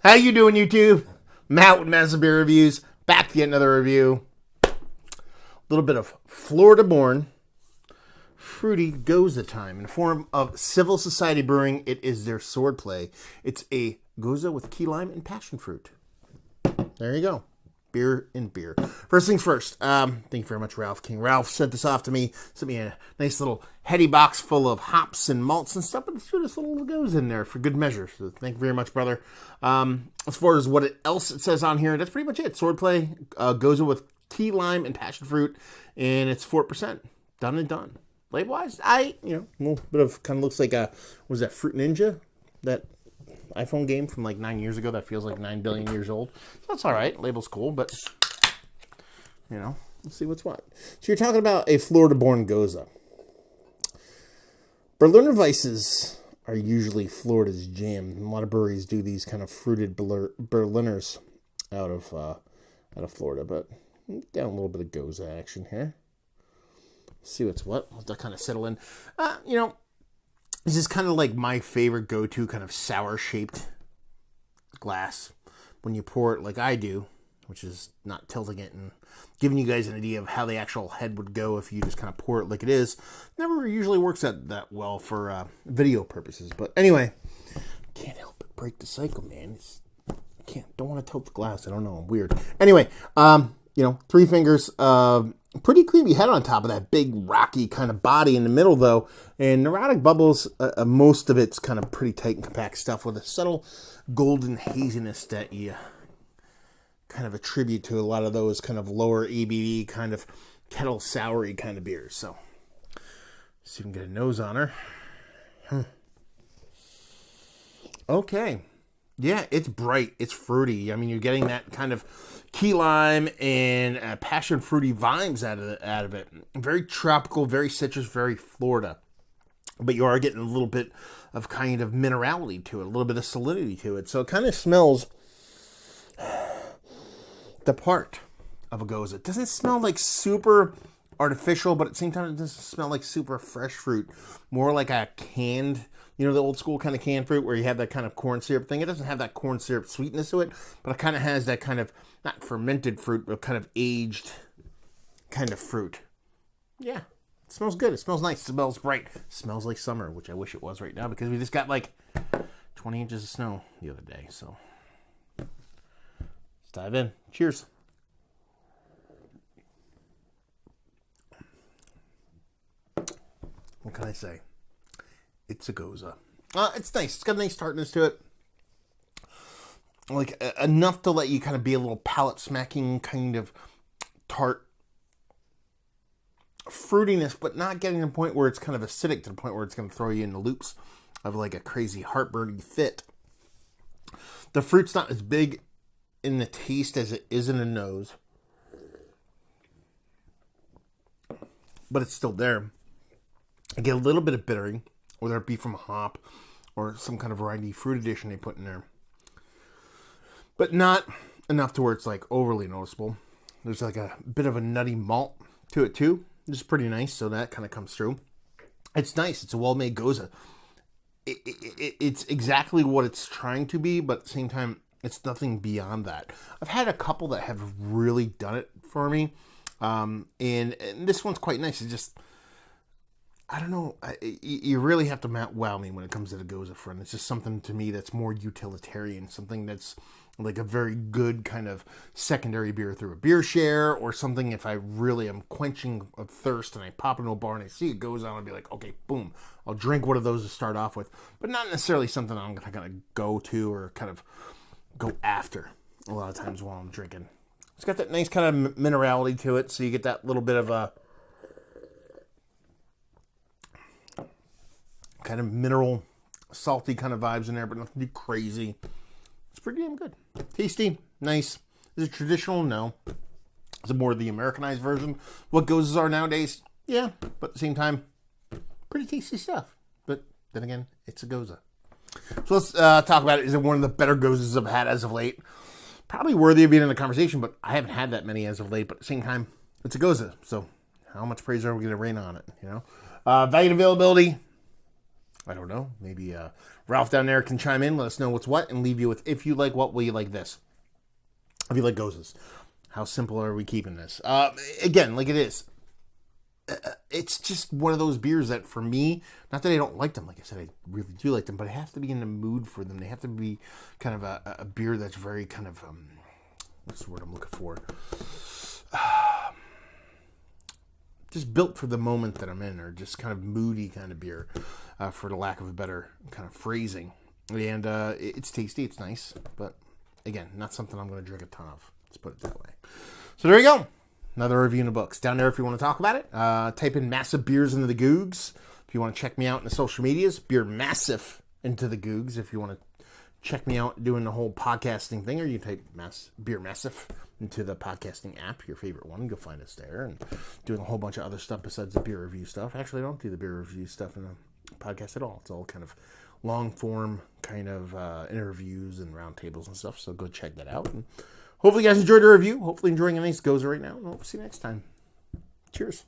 How you doing, YouTube? Matt with Massive Beer Reviews. Back to get another review. A little bit of Florida-born fruity Gose time. In the form of Civil Society Brewing, it is their sword play. It's a Gose with key lime and passion fruit. There you go. Beer and beer. First things first. Thank you very much, Ralph King. Ralph sent this off to me. Sent me a nice little heady box full of hops and malts and stuff. But threw this little Gose in there for good measure. So thank you very much, brother. As far as what else it says on here, that's pretty much it. Swordplay, Gose with key lime and passion fruit, and it's 4%. Done and done. Label-wise, a little bit of kind of looks like was that Fruit Ninja? That iPhone game from like 9 years ago that feels like 9 billion years old. So that's all right. Label's cool, but let's see what's what. So you're talking about a Florida-born Gose. Berliner Weisses are usually Florida's jam. A lot of breweries do these kind of fruited Berliners out of Florida, but down a little bit of Gose action here. See what's what. Let that kind of settle in. This is kind of like my favorite go-to kind of sour-shaped glass. When you pour it like I do, which is not tilting it and giving you guys an idea of how the actual head would go if you just kind of pour it like it is. Never usually works out that well for video purposes. But anyway, can't help but break the cycle, man. Don't want to tilt the glass. I don't know. I'm weird. Anyway, 3 fingers. Pretty creamy head on top of that big rocky kind of body in the middle, though. And neurotic bubbles, most of it's kind of pretty tight and compact stuff with a subtle golden haziness that you kind of attribute to a lot of those kind of lower ABV kind of kettle soury kind of beers. So, see if we can get a nose on her. Okay. Yeah, it's bright. It's fruity. I mean, you're getting that kind of key lime and passion fruity vibes out of it. Very tropical, very citrus, very Florida. But you are getting a little bit of kind of minerality to it, a little bit of salinity to it. So it kind of smells the part of a Gose. It doesn't smell like super artificial, but at the same time, it doesn't smell like super fresh fruit. More like a canned, the old school kind of canned fruit where you have that kind of corn syrup thing. It doesn't have that corn syrup sweetness to it, but it kind of has that kind of, not fermented fruit, but kind of aged kind of fruit. Yeah, it smells good. It smells nice. It smells bright. It smells like summer, which I wish it was right now because we just got like 20 inches of snow the other day. So let's dive in. Cheers. What can I say? It's a Gose. It's nice. It's got a nice tartness to it. Like, enough to let you kind of be a little palate smacking kind of tart fruitiness, but not getting to the point where it's kind of acidic to the point where it's going to throw you into loops of like a crazy heartburny fit. The fruit's not as big in the taste as it is in the nose, but it's still there. I get a little bit of bittering, whether it be from a hop or some kind of variety fruit addition they put in there. But not enough to where it's like overly noticeable. There's like a bit of a nutty malt to it too. It's pretty nice, so that kind of comes through. It's nice. It's a well-made Gose. It's exactly what it's trying to be, but at the same time, it's nothing beyond that. I've had a couple that have really done it for me, and this one's quite nice. It's just, I don't know. You really have to wow me when it comes to the Gose front. It's just something to me that's more utilitarian. Something that's like a very good kind of secondary beer through a beer share, or something if I really am quenching a thirst and I pop into a bar and I see it goes on, I'll be like, okay, boom, I'll drink one of those to start off with. But not necessarily something I'm going to go to or kind of go after a lot of times while I'm drinking. It's got that nice kind of minerality to it, so you get that little bit of a kind of mineral, salty kind of vibes in there, but nothing too crazy. It's pretty damn good. Tasty, nice. Is it traditional? No. Is it more the Americanized version? What Goses are nowadays? Yeah, but at the same time, pretty tasty stuff. But then again, it's a Gose. So let's talk about it. Is it one of the better Goses I've had as of late? Probably worthy of being in the conversation, but I haven't had that many as of late. But at the same time, it's a Gose. So how much praise are we going to rain on it? Value and availability. I don't know. Maybe Ralph down there can chime in, let us know what's what, and leave you with, if you like what, will you like this? If you like Goses, how simple are we keeping this? Again, like it is. It's just one of those beers that, for me, not that I don't like them. Like I said, I really do like them, but I have to be in the mood for them. They have to be kind of a beer that's very kind of, what's the word I'm looking for? Just built for the moment that I'm in, or just kind of moody kind of beer, for the lack of a better kind of phrasing. And it's tasty, it's nice, but again, not something I'm going to drink a ton of. Let's put it that way. So there you go. Another review in the books. Down there if you want to talk about it. Type in Massive Beers into the Googs. If you want to check me out in the social medias, Beer Massive into the Googs. If you want to check me out doing the whole podcasting thing, or you type Beer Massive into the podcasting app, your favorite one. You'll find us there. And doing a whole bunch of other stuff besides the beer review stuff. Actually, I don't do the beer review stuff in the podcast at all. It's all kind of long form kind of interviews and roundtables and stuff. So go check that out. And hopefully you guys enjoyed the review. Hopefully enjoying a nice Gose right now. And we'll see you next time. Cheers.